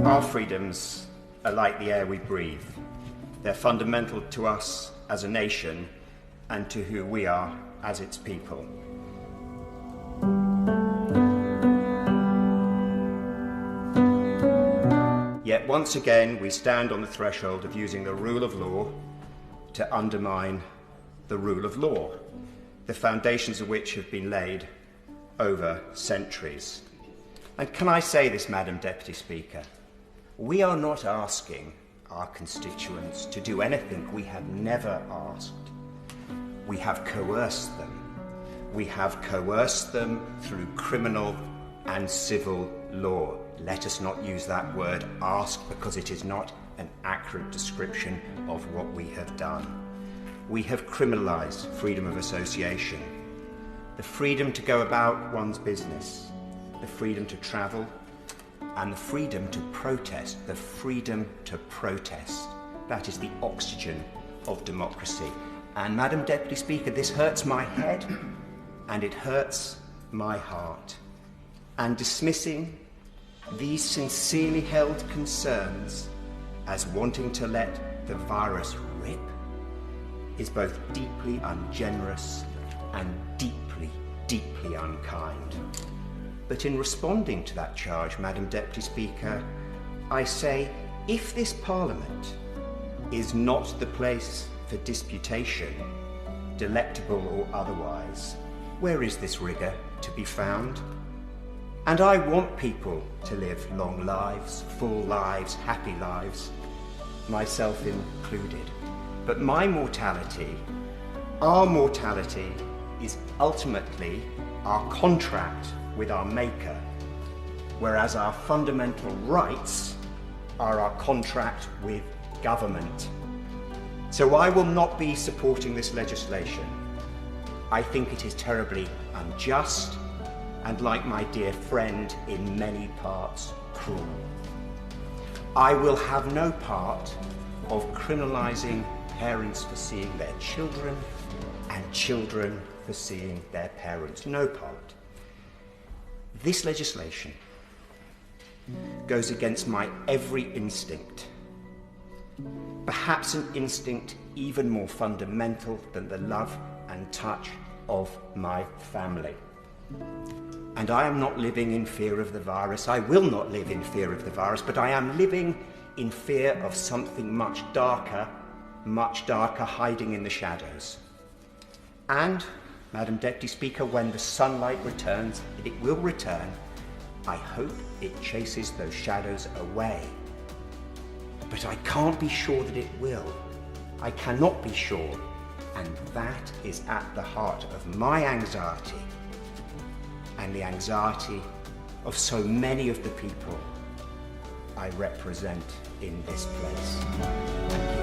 Our freedoms are like the air we breathe. They're fundamental to us as a nation and to who we are as its people. Yet once again, we stand on the threshold of using the rule of law to undermine the rule of law, the foundations of which have been laid over centuries. And can I say this, Madam Deputy Speaker? We are not asking our constituents to do anything we have never asked. We have coerced them. We have coerced them through criminal and civil law. Let us not use that word ask, because it is not an accurate description of what we have done. We have criminalised freedom of association, the freedom to go about one's business, the freedom to travel, and the freedom to protest. The freedom to protest. That is the oxygen of democracy. And Madam Deputy Speaker, this hurts my head and it hurts my heart. And dismissing these sincerely held concerns as wanting to let the virus rip is both deeply ungenerous and deeply, deeply unkind. But in responding to that charge, Madam Deputy Speaker, I say, if this Parliament is not the place for disputation, delectable or otherwise, where is this rigour to be found? And I want people to live long lives, full lives, happy lives, myself included. But my mortality, our mortality, is ultimately our contract with our Maker, whereas our fundamental rights are our contract with government. So I will not be supporting this legislation. I think it is terribly unjust and, like my dear friend, in many parts cruel. I will have no part of criminalising parents for seeing their children and children for seeing their parents. No part. This legislation goes against my every instinct, perhaps an instinct even more fundamental than the love and touch of my family. And I am not living in fear of the virus. I will not live in fear of the virus, but I am living in fear of something much darker, hiding in the shadows. And, Madam Deputy Speaker, when the sunlight returns, and it will return, I hope it chases those shadows away. But I can't be sure that it will. I cannot be sure. And that is at the heart of my anxiety and the anxiety of so many of the people I represent in this place. Thank you.